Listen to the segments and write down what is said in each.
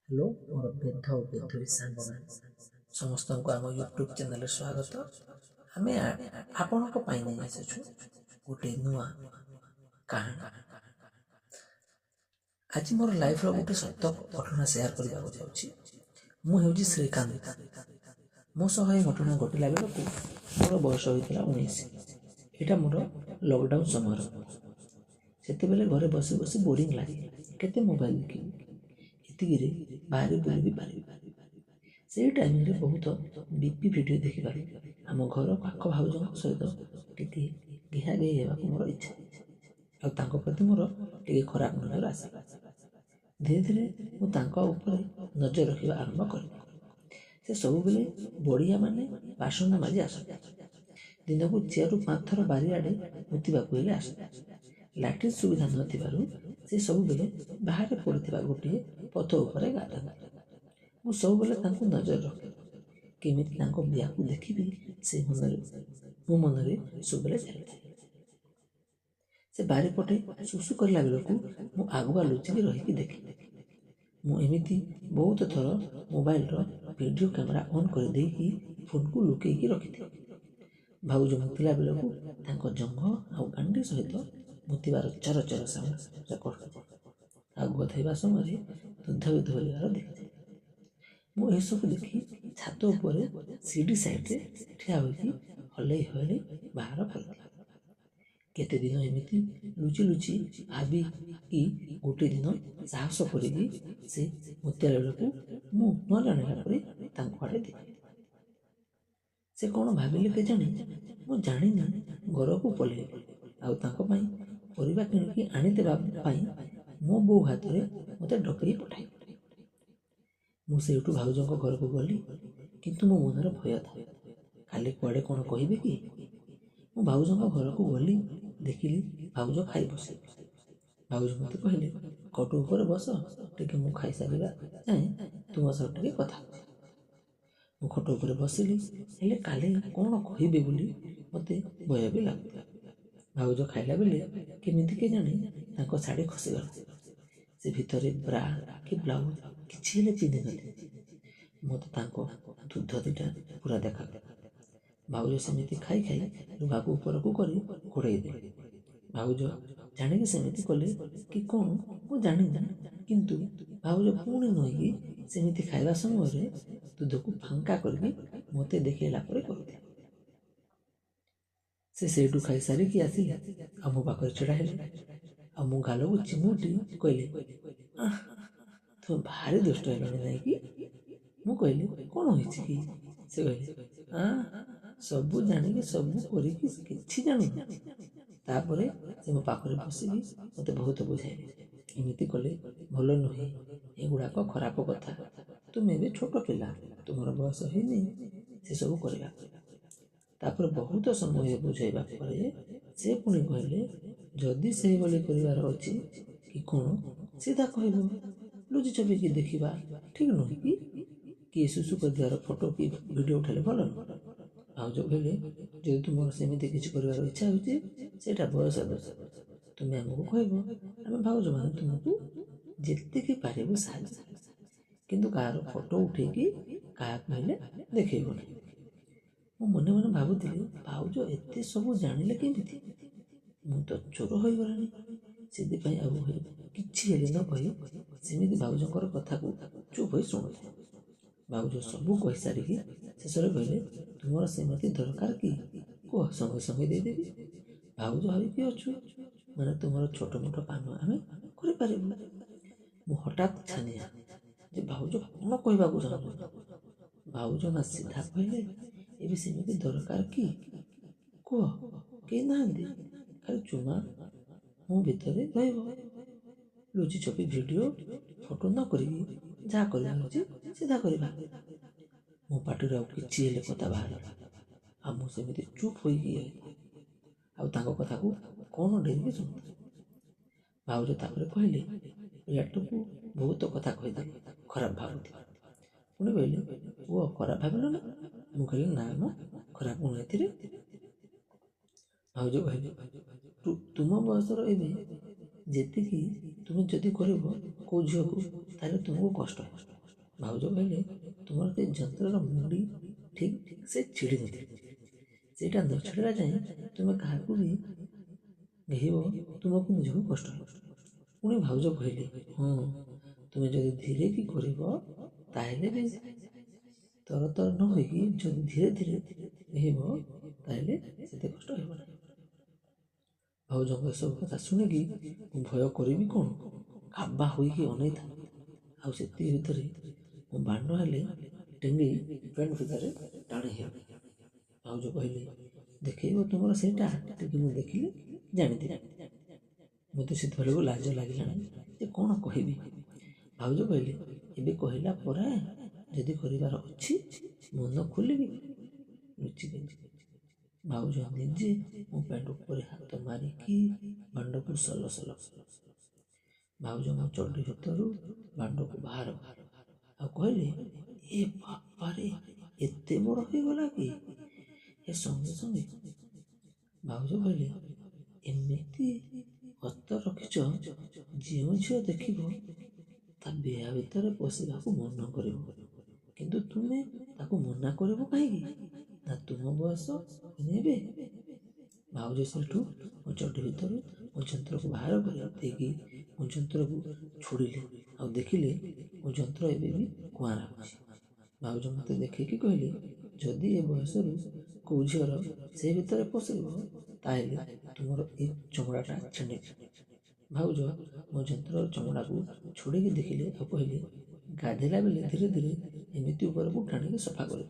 Hello, ମୋର ବେଦ ଓ ବେଦୀ ସାଙ୍ଗମାନେ ସମସ୍ତଙ୍କୁ ଆମ ୟୁଟ୍ୟୁବ୍ ଚ୍ୟାନେଲରେ ସ୍ୱାଗତ। ଆମେ ଆପଣଙ୍କ ପାଇଁ ନେଇ ଆସିଛୁ ଗୋଟେ ନୂଆ କାହାଣୀ। ଆଜି ମୋର ଲାଇଫ୍ର ଗୋଟେ ସତ୍ୟ ଘଟଣା ସେୟାର କରିବାକୁ ଯାଉଛି। ମୁଁ ହେଉଛି ଶ୍ରୀକାନ୍ତ। ମୋ ସହ ଏ ଘଟଣା ଘଟିଲା ବେଳକୁ ମୋର ବୟସ ହୋଇଥିଲା 19। ଏଇଟା ମୋର ଲକଡାଉନ୍ ସମୟର। ସେତେବେଳେ ଘରେ ବସି ବସି ବୋରିଂ ଲାଗେ, କେତେ ମୋବାଇଲ ଦେଖିବି, ଏତିକିରେ ବାହାରେ ବୁଲି ବି ପାରିବି। ସେଇ ଟାଇମ୍ରେ ବହୁତ ବିପି ଭିଡ଼ିଓ ଦେଖିବାରୁ ଆମ ଘର ପାଖ ଭାଉଜଙ୍କ ସହିତ ଟିକେ ଘିହା ଘେହି ହେବାକୁ ମୋର ଇଚ୍ଛା, ଆଉ ତାଙ୍କ ପ୍ରତି ମୋର ଟିକେ ଖରାପ ନଜର ଆସେ। ଧୀରେ ଧୀରେ ମୁଁ ତାଙ୍କ ଉପରେ ନଜର ରଖିବା ଆରମ୍ଭ କଲି। ସେ ସବୁବେଳେ ବଢ଼ିଆ ମାନେ ବାସନ ମାଜି ଆସନ୍ତି। ଦିନକୁ 4ରୁ 5 ଥର ବାରିଆଡ଼େ ମୁତିବାକୁ ହେଲେ ଆସନ୍ତି। ଲାଟ୍ରିନ୍ ସୁବିଧା ନଥିବାରୁ ସେ ସବୁବେଳେ ବାହାରେ ପଡ଼ିଥିବା ଗୋଟିଏ ପଥ ଉପରେ ଗାଧାନ୍ତି। ମୁଁ ସବୁବେଳେ ତାଙ୍କୁ ନଜର ରଖେ, କେମିତି ତାଙ୍କ ବ୍ୟାଗକୁ ଦେଖିବି ମୋ ମନରେ ସବୁବେଳେ ଚାଲିଥାଏ। ସେ ବାରିପଟେ ସୁସୁ କରିଲା ବେଳକୁ ମୁଁ ଆଗୁଆ ଲୁଚିକି ରହିକି ଦେଖେ। ମୁଁ ଏମିତି ବହୁତ ଥର ମୋବାଇଲର ଭିଡ଼ିଓ କ୍ୟାମେରା ଅନ୍ କରିଦେଇକି ଫୋନ୍କୁ ଲୁକେଇକି ରଖିଥାଏ। ଭାଉଜ ମୁତିଲା ବେଳକୁ ତାଙ୍କ ଜଙ୍ଘ ଆଉ ଗାଣ୍ଡି ସହିତ ମୁତିବାର ଚର ଚର ସାଉଣ୍ଡ ରେକର୍ଡ ହୋଇଥାଏ, ଆଉ ଗାଧୋଇବା ସମୟରେ ଦୁଧ ଧୋଇବାର ଦେଖିଥାଏ। ମୁଁ ଏସବୁ ଦେଖି ଛାତ ଉପରେ ସିଡ଼ି ସାଇଡ଼ରେ ଠିଆ ହୋଇକି ହଲେଇ ହଲେଇ ବାହାର କରିଦିଏ। କେତେ ଦିନ ଏମିତି ଲୁଚି ଲୁଚି ଭାବିକି ଗୋଟେ ଦିନ ସାହସ କରିକି ସେ ମୁତିଲା ବେଳକୁ ମୁଁ ନ ଜାଣିଲା ପରି ତାଙ୍କ ଆଡ଼େ ଦେଖେ। ସେ କ'ଣ ଭାବିଲେ କେଜାଣି, ମୁଁ ଜାଣିନି ଘରକୁ ପଳେଇଲି, ଆଉ ତାଙ୍କ ପାଇଁ ପରିବା କିଣିକି ଆଣିଦେବା ପାଇଁ ମୋ ବୋଉ ହାତରେ ମୋତେ ଡକେଇ ପଠାଇଲେ। ମୁଁ ସେଇଠୁ ଭାଉଜଙ୍କ ଘରକୁ ଗଲି, କିନ୍ତୁ ମୋ ମନରେ ଭୟ ଥାଏ, କାଲି କୁଆଡ଼େ କ'ଣ କହିବେ କି। ମୁଁ ଭାଉଜଙ୍କ ଘରକୁ ଗଲି, ଦେଖିଲି ଭାଉଜ ଖାଇ ବସିଲେ। ଭାଉଜ ମୋତେ କହିଲେ, ଖଟ ଉପରେ ବସ, ଟିକେ ମୁଁ ଖାଇସାରିବା ଯାଏଁ ତୁମ ସହ ଟିକେ କଥା ହେବି। ମୁଁ ଖଟ ଉପରେ ବସିଲି, ହେଲେ କାଲି କ'ଣ କହିବେ ବୋଲି ମୋତେ ଭୟ ବି ଲାଗୁଥିଲା। ଭାଉଜ ଖାଇଲା ବେଳେ କେମିତି କେଜାଣି ତାଙ୍କ ଶାଢ଼ୀ ଖସିଗଲା। ସେ ଭିତରେ ବ୍ରା କି ବ୍ଲାଉଜ କିଛି ହେଲେ ପିନ୍ଧିନଥିଲେ। ମୋତେ ତାଙ୍କ ଦୁଧ ଦିଟା ପୁରା ଦେଖାଗଲା। ଭାଉଜ ସେମିତି ଖାଇ ଖାଇ ଲୁଗାକୁ ଉପରକୁ କରି ଘୋଡ଼େଇ ଦେଲେ। ଭାଉଜ ଜାଣିକି ସେମିତି କଲେ କି କ'ଣ ମୁଁ ଜାଣିନି, କିନ୍ତୁ ଭାଉଜ ପୁଣି ନୁହେଁକି ସେମିତି ଖାଇବା ସମୟରେ ଦୁଧକୁ ଫାଙ୍କା କରିକି ମୋତେ ଦେଖେଇଲା ପରେ କରୁଥିଲେ। ସେ ସେଇଠୁ ଖାଇସାରିକି ଆସିଲେ, ଆଉ ମୋ ପାଖରେ ଛିଡ଼ା ହେଲେ, ଆଉ ମୋ ଗାଲକୁ ଚିମୁଟି କହିଲେ, ତୁମେ ଭାରି ଦୁଷ୍ଟ ହେଲଣି ନାହିଁ କି। ମୁଁ କହିଲି, କ'ଣ ହେଇଛି କି? ସେ କହିଲେ, ସବୁ ଜାଣିକି ସବୁ କରିକି କିଛି ଜାଣୁନି। ତାପରେ ସେ ମୋ ପାଖରେ ବସିକି ମୋତେ ବହୁତ ବୁଝାଇଲେ, ଏମିତି କଲେ ଭଲ ନୁହେଁ, ଏଗୁଡ଼ାକ ଖରାପ କଥା, ତୁମେ ଏବେ ଛୋଟ ପିଲା, ତୁମର ବୟସ ହେଇନି ସେସବୁ କରିବା। ତାପରେ ବହୁତ ସମୟ ବୁଝାଇବା ପରେ ସେ ପୁଣି କହିଲେ, ଯଦି ସେଇଭଳି କରିବାର ଅଛି କି କ'ଣ ସିଧା କହିବ, ଲୁଚି ଛପିକି ଦେଖିବା ଠିକ୍ ନୁହେଁ କି। କିଏ ସୁସୁ କରିଦେବାର ଫଟୋ କି ଭିଡ଼ିଓ ଉଠାଇଲେ ଭଲ ନୁହେଁ। ଭାଉଜ କହିଲେ, ଯଦି ତୁମର ସେମିତି କିଛି କରିବାର ଇଚ୍ଛା ହେଉଛି ସେଇଟା ବୟସ ଦୋଷ। ତୁମେ ଆମକୁ କହିବ, ଆମେ ଭାଉଜମାନେ ତୁମକୁ ଯେତିକି ପାରିବୁ ସାହାଯ୍ୟ କରିବୁ, କିନ୍ତୁ କାହାର ଫଟୋ ଉଠେଇକି କାହାକୁ ହେଲେ ଦେଖେଇବ ନାହିଁ। ମୁଁ ମନେ ମନେ ଭାବୁଥିଲି, ଭାଉଜ ଏତେ ସବୁ ଜାଣିଲେ କେମିତି? ମୁଁ ତ ଚୋର ହୋଇଗଲାଣି। ସେଥିପାଇଁ ଆଉ କିଛି ହେଲେ ନ କହି ସେମିତି ଭାଉଜଙ୍କର କଥାକୁ ଚୁପ୍ ହୋଇ ଶୁଣୁଥାଏ। ଭାଉଜ ସବୁ କହିସାରିକି ଶେଷରେ କହିଲେ, ତୁମର ସେମିତି ଦରକାର କି କୁହ, ସଙ୍ଗେ ସଙ୍ଗେ ଦେଇଦେବି। ଭାଉଜ ଭାବିକି ଅଛୁ ମାନେ ତୁମର ଛୋଟ ମୋଟ କାମ ଆମେ କରିପାରିବୁ। ମୁଁ ହଠାତ୍ ଛାନିଆ ଯେ ଭାଉଜ କ'ଣ କହିବାକୁ ଚାହୁଁଛନ୍ତି। ଭାଉଜ ନା ସିଧା କହିଲେ, ଏବେ ସେମିତି ଦରକାର କି କୁହ, କେହି ନାହାନ୍ତି, ଖାଲି ଚୁମା ମୋ ଭିତରେ ରହିବ। ଲୁଚି ଛପି ଭିଡ଼ିଓ ଫଟୋ ନ କରିକି ଯାହା କରିବାର ଅଛି ସିଧା କରିବା। ମୋ ପାଟିରେ ଆଉ କିଛି ହେଲେ କଥା ବାହାରିଲା, ଆଉ ମୁଁ ସେମିତି ଚୁପ୍ ହୋଇକି ଆଉ ତାଙ୍କ କଥାକୁ କ'ଣ ଡେରିକି ଶୁଣୁଥାଏ। ଭାଉଜ ତାପରେ କହିଲେ, ପିଲାଟିକୁ ବହୁତ କଥା କହିଦେଲି, ଖରାପ ଭାବୁଥିବ। ପୁଣି କହିଲେ, ପୁଅ ଖରାପ ଭାବିଲ ନା? ମୁଁ କହିଲି, ନା ମ, ଖରାପ କ'ଣ ଏଥିରେ। ଭାଉଜ କହିଲେ, ତୁମ ବୟସର ଏବେ ଯେତିକି ତୁମେ ଯଦି କରିବ କେଉଁ ଝିଅକୁ, ତାହେଲେ ତୁମକୁ କଷ୍ଟ ହେବ। ଭାଉଜ କହିଲେ ତୁମର ସେ ଯନ୍ତ୍ରର ମୁଣ୍ଡି ଠିକ୍ ସେ ଛିଡ଼ି ନଥିଲା। ସେଇଟା ନ ଛିଡ଼ିଲା ଯାଏଁ ତୁମେ କାହାକୁ ବି ଘେହିବ, ତୁମକୁ ନିଜକୁ କଷ୍ଟ ହେବ। ପୁଣି ଭାଉଜ କହିଲେ ହଁ, ତୁମେ ଯଦି ଧୀରେ କି କରିବ ତାହେଲେ ବି ତରତର ନ ହୋଇକି ଯଦି ଧୀରେ ଧୀରେ ଘେହିବ ତାହେଲେ ସେତେ କଷ୍ଟ ହେବ ନାହିଁ। ଭାଉଜଙ୍କ ଏସବୁ କଥା ଶୁଣିକି ମୁଁ ଭୟ କରିବି କ'ଣ, କାବା ହୋଇକି ଅନେଇଥାଏ। ଆଉ ସେତିକି ଭିତରେ ମୁଁ ବାଣ୍ଡ ହେଲେ ଟେଙ୍ଗି ପେଣ୍ଟ ଭିତରେ ଟାଣି ହେବି। ଭାଉଜ କହିଲେ ଦେଖେଇବ ତୁମର ସେଇଟା, ଟିକେ ମୁଁ ଦେଖିଲି ଜାଣିଥିଲି। ମୋତେ ସେତେବେଳକୁ ଲାଜ ଲାଗିଲାଣି ଯେ କ'ଣ କହିବି। ଭାଉଜ କହିଲେ ଏବେ କହିଲା ପରେ ଯଦି କରିବାର ଅଛି ମନ ଖୋଲିକି ଲୁଚିକି। ଭାଉଜ ନିଜେ ମୋ ପ୍ୟାଣ୍ଟ ଉପରେ ହାତ ମାରିକି ବାଣ୍ଡକୁ ସଲ। ଭାଉଜ ମୋ ଚड्डी ଭିତରୁ ବାଣ୍ଡକୁ ବାହାର ଆଉ କହିଲେ ଏ ବାପାରେ, ଏତେ ବଡ଼ ହେଇଗଲା କି? ଏ ସଙ୍ଗେ ସଙ୍ଗେ ଭାଉଜ କହିଲେ ଏମିତି ହତ ରଖିଛ, ଯେଉଁ ଝିଅ ଦେଖିବ ତା ବିହା ଭିତରେ ପଶିବାକୁ ମନ କରିବ, କିନ୍ତୁ ତୁମେ ତାକୁ ମନା କରିବ କାହିଁକି? ନା ତୁମ ବୟସ ନେବେ? ଭାଉଜ ସେଠୁ ମୋ ଚड्डी ଭିତରୁ ମୋ ଯନ୍ତ୍ରକୁ ବାହାର କରି ଦେଇକି ମୋ ଯନ୍ତ୍ରକୁ ଛୁଡ଼ିଲେ ଆଉ ଦେଖିଲେ ମୋ ଯନ୍ତ୍ର ଏବେ ବି କୁଆଁରା ଅଛି। ଭାଉଜ ମୋତେ ଦେଖେଇକି କହିଲେ ଯଦି ଏ ବୟସରୁ କେଉଁ ଝିଅର ସେ ଭିତରେ ପଶିବ ତାହେଲେ ତୁମର ଏ ଚମଡ଼ାଟା ଛିଣ୍ଡିବ। ଭାଉଜ ମୋ ଯନ୍ତ୍ରର ଚମଡ଼ାକୁ ଛୁଡ଼ିକି ଦେଖିଲେ ଆଉ କହିଲେ ଗାଧେଇଲା ବେଳେ ଧୀରେ ଧୀରେ ଏମିତି ଉପରକୁ ଟାଣିକି ସଫା କରିବ,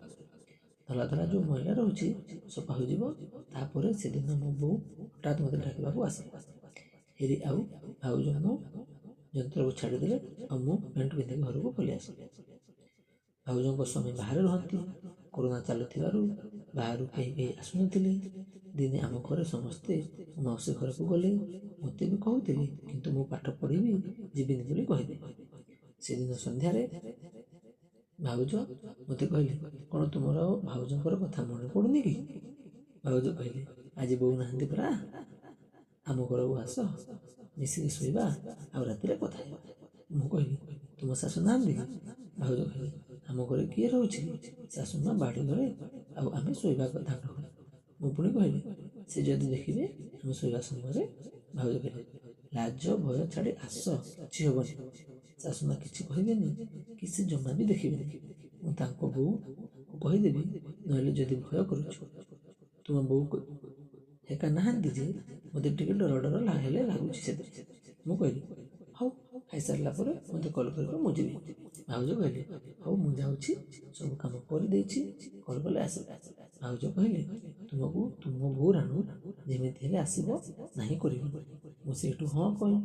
ଧଳା ଧଳା ଯେଉଁ ମଇଳା ରହୁଛି ସଫା ହୋଇଯିବ। ତାପରେ ସେଦିନ ମୋ ବୋଉ ହଠାତ୍ ମୋତେ ଡାକିବାକୁ ଆସିଲା ହେରି ଆଉ ଭାଉଜ ମୋ ଯନ୍ତ୍ରକୁ ଛାଡ଼ିଦେଲେ ଆଉ ମୁଁ ପ୍ୟାଣ୍ଟ ପିନ୍ଧିକି ଘରକୁ ପଳେଇ ଆସିଲି। ଭାଉଜଙ୍କ ସ୍ୱାମୀ ବାହାରେ ରୁହନ୍ତି। କରୋନା ଚାଲୁଥିବାରୁ ବାହାରୁ କେହି ଆସୁନଥିଲେ। ଦିନେ ଆମ ଘରେ ସମସ୍ତେ ମୋ ମାଉସୀ ଘରକୁ ଗଲେ। ମୋତେ ବି କହୁଥିଲେ, କିନ୍ତୁ ମୁଁ ପାଠ ପଢ଼ିବି, ଯିବିନି ବୋଲି କହିଦେଲି। ସେଦିନ ସନ୍ଧ୍ୟାରେ ଭାଉଜ ମୋତେ କହିଲେ କ'ଣ ତୁମର ଆଉ ଭାଉଜଙ୍କର କଥା ମନେ ପଡ଼ୁନି କି? ଭାଉଜ କହିଲେ ଆଜି ବୋଉ ନାହାନ୍ତି ପରା, ଆମ ଘରକୁ ଆସ, ମିଶିକି ଶୋଇବା ଆଉ ରାତିରେ କଥା ହେବା। ମୁଁ କହିଲି ତୁମ ଶାଶୁ ନାହାନ୍ତି କି? ଭାଉଜ କହିଲେ ଆମ ଘରେ କିଏ ରହୁଛି କି? ଶାଶୁ ମା ବାଡ଼ି ଘରେ ଆଉ ଆମେ ଶୋଇବା ଦାଣ୍ଡ ଘରେ। ମୁଁ ପୁଣି କହିଲି ସେ ଯଦି ଦେଖିବେ ଆମେ ଶୋଇବା ସମୟରେ? ଭାଉଜ କହିଲେ ଲାଜ ଭୟ ଛାଡ଼ି ଆସ, କିଛି ହେବନି। ଶାଶୁ ମା କିଛି କହିବେନି କି ସେ ଜମା ବି ଦେଖିବେନି। ମୁଁ ତାଙ୍କ ବୋଉକୁ କହିଦେବି, ନହେଲେ ଯଦି ଭୟ କରୁଛୁ ତୁମ ବୋଉ ଏକା ନାହାନ୍ତି ଯେ ମୋତେ ଟିକେ ଡର ହେଲେ ଲାଗୁଛି ସେଥିପାଇଁ। ମୁଁ କହିଲି ହଉ, ଖାଇସାରିଲା ପରେ ମୋତେ କଲ୍ କରିବ, ମୁଁ ଯିବି। ଭାଉଜ କହିଲେ ହଉ, ମୁଁ ଯାଉଛି, ସବୁ କାମ କରିଦେଇଛି, କଲ୍ କଲେ ଆସିବ। ଭାଉଜ କହିଲେ ତୁମକୁ ତୁମ ବୋଉ ରାଣୁ ଯେମିତି ହେଲେ ଆସିବ, ନାହିଁ କରିବି। ମୁଁ ସେଇଠୁ ହଁ କହି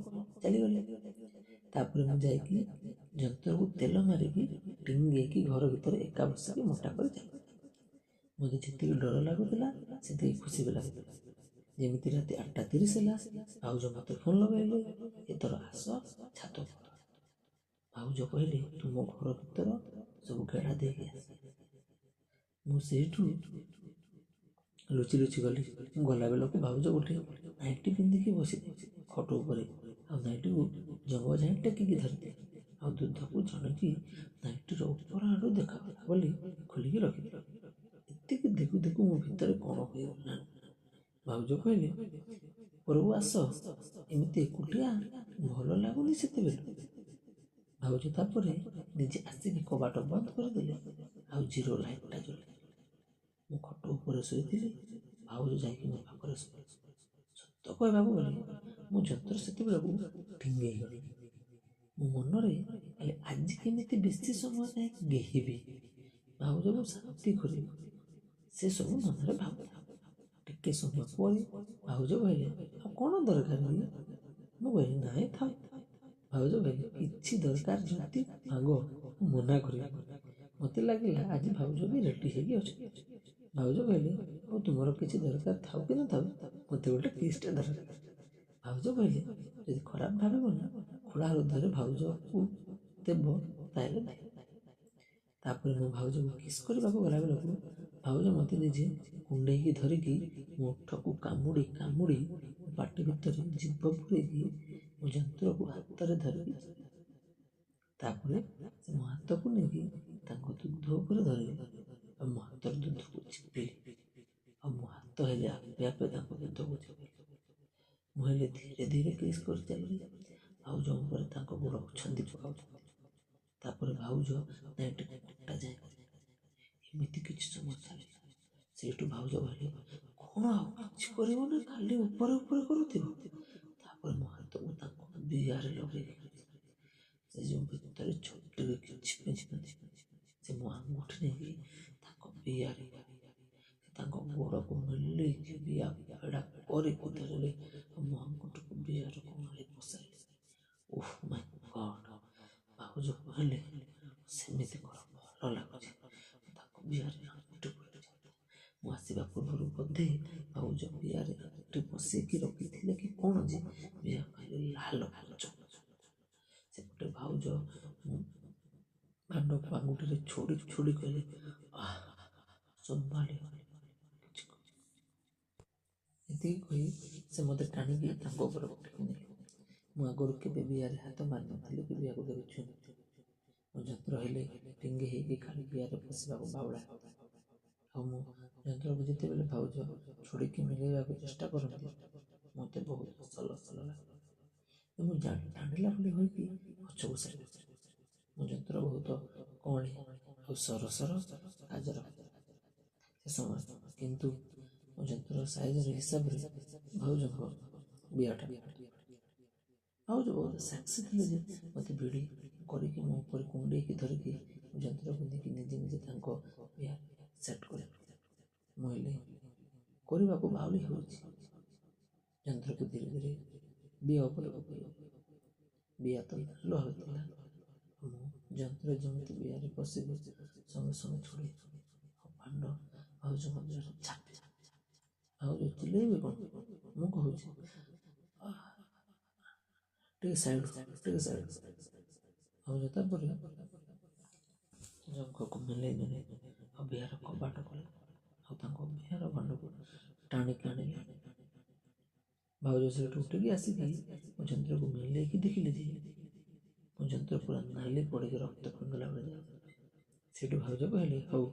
ଚାଲିଗଲି। ତାପରେ ମୁଁ ଯାଇକି ଯନ୍ତ୍ରକୁ ତେଲ ମାରିକି ଟିଙ୍ଗେଇକି ଘର ଭିତରେ ଏକା ବସିକି ମୋଟା କରି ଚାଲି। ମୋତେ ଯେତିକି ଡର ଲାଗୁଥିଲା ସେତିକି ଖୁସି ବି ଲାଗୁଥିଲା। ଯେମିତି ରାତି 8:30 ହେଲା, ଭାଉଜ ମୋତେ ଫୋନ୍ ଲଗାଇଲେ ଏଥର ଆସ ଛାତକୁ। ଭାଉଜ କହିଲେ ତୁମ ଘର ଭିତର ସବୁ ଘେରା ଦେଇକି ଆସ। ମୁଁ ସେଇଠୁ ଲୁଚି ଗଲି। ମୁଁ ଗଲାବେଳକୁ ଭାଉଜ ଗୋଟେ ନାଇଟି ପିନ୍ଧିକି ବସିଥିଲେ ଖଟ ଉପରେ, ଆଉ ନାଇଟିକୁ ଜଙ୍ଘ ଯାଏଁ ଟେକିକି ଧରିଥିଲେ, ଆଉ ଦୁଧକୁ ଜଣକି ନାଇଟିର ଉପର ଆଡ଼ୁ ଦେଖାଗଲା ବୋଲି ଖୋଲିକି ରଖିଥିଲେ। ଏତିକି ଦେଖୁ ଦେଖୁ ମୋ ଭିତରେ କ'ଣ ହୋଇଗଲା। ଭାଉଜ କହିଲେ ଉପରକୁ ଆସ, ଏମିତି ଏକୁଟିଆ ଭଲ ଲାଗୁନି ସେତେବେଳେ। ଭାଉଜ ତାପରେ ନିଜେ ଆସିକି କବାଟ ବନ୍ଦ କରିଦେଲେ ଆଉ ଜିରୋ ଲାଇଟ୍ଟା ଜଳାଇଲେ। ମୁଁ ଖଟ ଉପରେ ଶୋଇଥିଲି, ଭାଉଜ ଯାଇକି ମୋ ପାଖରେ ଶୋଇଲେ। ସତ କହିବାକୁ ଗଲେ ମୋ ଯନ୍ତ୍ର ସେତେବେଳକୁ ଟିଙ୍ଗେଇ ଗଲି। ମୋ ମନରେ ହେଲେ ଆଜି କେମିତି ବେଶୀ ସମୟ ଯାଏ ଗେହିବି, ଭାଉଜକୁ ଶାନ୍ତି କରିବି, ସେସବୁ ମନରେ ଭାବୁଥାଏ। ଟିକେ ସମୟ ପରେ ଭାଉଜ କହିଲେ ଆଉ କ'ଣ ଦରକାର କି? ମୁଁ କହିଲି ନାଇଁ ଥାଉ। ଭାଉଜ କହିଲେ କିଛି ଦରକାର ଯଦି ମାଗ, ମୁଁ ମନା କରିବି। ମୋତେ ଲାଗିଲା ଆଜି ଭାଉଜ ବି ରେଡ଼ି ହେଇକି ଅଛନ୍ତି। ଭାଉଜ କହିଲେ ଆଉ ତୁମର କିଛି ଦରକାର ଥାଉ କି ନଥାଉ, ମୋତେ ଗୋଟେ କିସ୍ଟେ ଦରକାର। ଭାଉଜ କହିଲେ ଯଦି ଖରାପ ଭାବିବନି, ଖୋଲା ହୃଦୟରେ ଭାଉଜକୁ ଦେବ ତାହେଲେ ଦେ। ତାପରେ ମୁଁ ଭାଉଜକୁ କିସ୍ କରିବାକୁ ଗଲାବେଳକୁ ଭାଉଜ ମୋତେ ନିଜେ କୁଣ୍ଡେଇକି ଧରିକି ମୋ ଓଠକୁ କାମୁଡ଼ି ପାଟି ଭିତରେ ଜିଭ ପୁରେଇକି ମୋ ଯନ୍ତ୍ରକୁ ହାତରେ ଧରିକି ତାପରେ ସେ ମୋ ହାତକୁ ନେଇକି ତାଙ୍କ ଦୁଗ୍ଧ ଉପରେ ଧରିଲେ ଆଉ ମୋ ହାତର ଦୁଗ୍ଧକୁ ଚିପିଲେ ଆଉ ମୋ ହାତ ହେଲେ ଆପେ ଆପେ ତାଙ୍କ ଦୁଗ୍ଧକୁ ଚିପିଲେ। ମୁଁ ହେଲେ ଧୀରେ ଧୀରେ କିସ୍ କରି ଚାଲିଲି ଭାଉଜ ଉପରେ ତାଙ୍କ ଗୋଡ଼ ଛନ୍ଦି ପକାଉଛନ୍ତି। ତାପରେ ଭାଉଜ ନାଇଟିକୁ କୁଟା ଯାଏ ଏମିତି କିଛି ସମୟ ଚାଲିଲା। ସେଇଠୁ ଭାଉଜ କହିଲେ, କ'ଣ ଆଉ କିଛି କରିବ ନା ଖାଲି ଉପରେ ଉପରେ କରୁଥିବ? ତାପରେ ମୋ ହାତକୁ ତାଙ୍କ ବିହାରେ ଲଗେଇକି ସେ ଯେଉଁ ଭିତରେ ଛୋଟିରେ କିଛି ପିନ୍ଧିଛନ୍ତି ସେ ମୋ ଆଙ୍ଗୁଠି ନେଇକି ତାଙ୍କ ବିହାରେ ତାଙ୍କ ଗୋଡ଼କୁ ମେଲେଇକି ବିହା ଏଡ଼ା କରିକି ଧରିଲେ ଆଉ ମୋ ଆଙ୍ଗୁଠିକୁ ବିହାରକୁ ମାରି ପଶାଇଲେ। ଓଃ ମାଇ ଗଡ୍! ଭାଉଜ କହିଲେ ସେମିତି କର, ଭଲ ଲାଗୁଛି। ତାଙ୍କ ବିହାରେ ଆଙ୍ଗୁଠି ପଡ଼ିଯାଏ। ମୁଁ ଆସିବା ପୂର୍ବରୁ ବୋଧେ ଭାଉଜ ବିହାରେ ଆଙ୍ଗୁଠି ପଶେଇକି ରଖିଥିଲେ କି କ'ଣ ଯେ ବିହା ଖାଲି ଲାଲ ପଚ। ସେପଟେ ଭାଉଜ ଭାଣ୍ଡକୁ ଆଙ୍ଗୁଠିରେ ଛୋଡ଼ି ଛୋଡ଼ି କହିଲେ, ସମ୍ଭାଳି ଏତିକି କହି ସେ ମୋତେ ଟାଣିକି ତାଙ୍କ ଉପରେ ଉଠେଇ ନେଲେ। ମୁଁ ଆଗରୁ କେବେ ବିହାରେ ହାତ ମାରିନଥିଲି କି ବିହାକୁ କେବେ ଛୁଇଁନଥିଲି। ମୋ ଯନ୍ତ୍ର ହେଲେ ଟିଙ୍ଗେ ହେଇକି ଖାଲି ବିହାରେ ପଶିବାକୁ ବାଉଳା। ଆଉ ମୁଁ ଯନ୍ତ୍ରକୁ ଯେତେବେଳେ ଭାଉଜ ଛୋଡ଼ିକି ମିଳେଇବାକୁ ଚେଷ୍ଟା କରନ୍ତି ମୋତେ ବହୁତ ସଲ ଲାଗେ। ମୁଁ ଟାଣିଲା ଭଳି ହୋଇକି ପଛକୁ ସାରି ମୋ ଯନ୍ତ୍ର ବହୁତ କଅଁଳିଆ ଆଉ ସରସର କାଜର ସେ ସମୟ। କିନ୍ତୁ ମୋ ଯନ୍ତ୍ରର ସାଇଜର ହିସାବରେ ଭାଉଜଙ୍କ ବିହାଟା ଭାଉଜ ବହୁତ ସାକ୍ସି ଥିଲେ ଯେ ମୋତେ ଭିଡ଼ି କରିକି ମୋ ଉପରେ କୁଣ୍ଡେଇକି ଧରିକି ମୋ ଯନ୍ତ୍ରକୁ ନେଇକି ନିଜେ ନିଜେ ତାଙ୍କ ବିହା ସେଟ୍ କଲେ। ମୁଁ ହେଲେ କରିବାକୁ ବାଉଳି ହେଉଛି। ଯନ୍ତ୍ରକୁ ଧୀରେ ଧୀରେ ବିହା ଉପରେ ପକେଇଲି। ବିହା ତ ନାଲ ହୋଇଥିଲା। ମୁଁ ଯନ୍ତ୍ର ଯେମିତି ବିହାରେ ପଶିଲି ସଙ୍ଗେ ସଙ୍ଗେ ଛୁଡ଼ି ଆଉ ଭାଣ୍ଡ ଭାଉଜଙ୍କ ଦେହରେ ଛାପି ଭାଉଜ ଚିଲେଇବେ କ'ଣ? ମୁଁ କହୁଛି ଟିକେ ସାଇଡ୍ ଭାଉଜ ତାପରେ ଜଙ୍ଗକୁ ମେଲେଇ ନେଲେ ଆଉ ବିହାର କବାଟ କଲେ ଆଉ ତାଙ୍କ ବିହାର ଭାଣ୍ଡକୁ ଟାଣିକି ଆଣିଲେ। ଭାଉଜ ସେଇଠୁ ଉଠିକି ଆସିକି ମୋ ଯନ୍ତ୍ରକୁ ମେଲେଇକି ଦେଖିଲେ ଯେ ମୋ ଯନ୍ତ୍ର ପୁରା ନାଲି ପଡ଼ିକି ରକ୍ତ ପିଙ୍ଗିଲା ଭଳି ଯାଉଛି। ସେଇଠୁ ଭାଉଜ କହିଲେ, ହଉ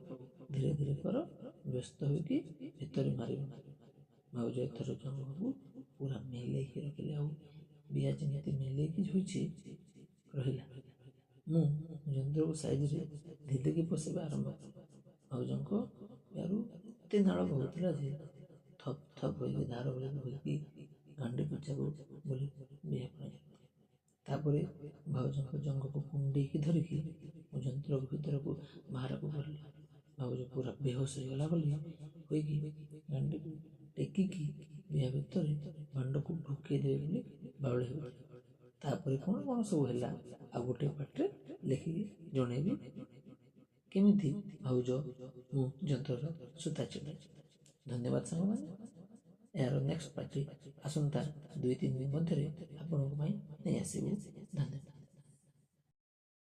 ଧୀରେ ଧୀରେ କର, ବ୍ୟସ୍ତ ହୋଇକି ଭିତରେ ମାରିବ। ଭାଉଜ ଏଥର ଜଙ୍ଗକୁ ପୁରା ମେଲେଇକି ରଖିଲେ ଆଉ ବିହା ଯେମିତି ମେଲେଇକି ହୋଇଛି ରହିଲା। ମୁଁ ଯନ୍ତ୍ରକୁ ସାଇଜରେ ଧିଲିକି ପଶିବା ଆରମ୍ଭ କଲି। ଭାଉଜଙ୍କ ବିହାରୁ ଏତେ ନାଳ ବହୁଥିଲା ଯେ ଥପ୍ ଥପ୍ ହୋଇକି ଧାର ଭଳି ହୋଇକି ଗାଣ୍ଡି ପିଛାକୁ ବୋଲି ବିହା ପାଣି। ତାପରେ ଭାଉଜଙ୍କ ଜଙ୍ଗକୁ କୁଣ୍ଡେଇକି ଧରିକି ମୋ ଯନ୍ତ୍ର ଭିତରକୁ ବାହାରକୁ ଗଲି। ଭାଉଜ ପୁରା ବେହୋସ ହେଇଗଲା ବୋଲି ହୋଇକି ଗାଣ୍ଡିକୁ ଟେକିକି ବିହା ଭିତରେ ଭାଣ୍ଡକୁ ଢୁକେଇ ଦେବେ ବୋଲି ବାଉଳି ହେଉଥିଲେ। ତାପରେ କ'ଣ କ'ଣ ସବୁ ହେଲା ଆଉ ଗୋଟେ ପାର୍ଟରେ ଲେଖିକି ଜଣେଇବି କେମିତି ଭାଉଜ ମୁଁ ଯନ୍ତ୍ରର ସୂତା ଚିଡ଼େ। ଧନ୍ୟବାଦ ସାଙ୍ଗମାନେ। ଏହାର ନେକ୍ସଟ ପାର୍ଟି ଆସନ୍ତା 2-3 ଦିନ ମଧ୍ୟରେ ଆପଣଙ୍କ ପାଇଁ ନେଇ ଆସିବୁ। ଧନ୍ୟବାଦ।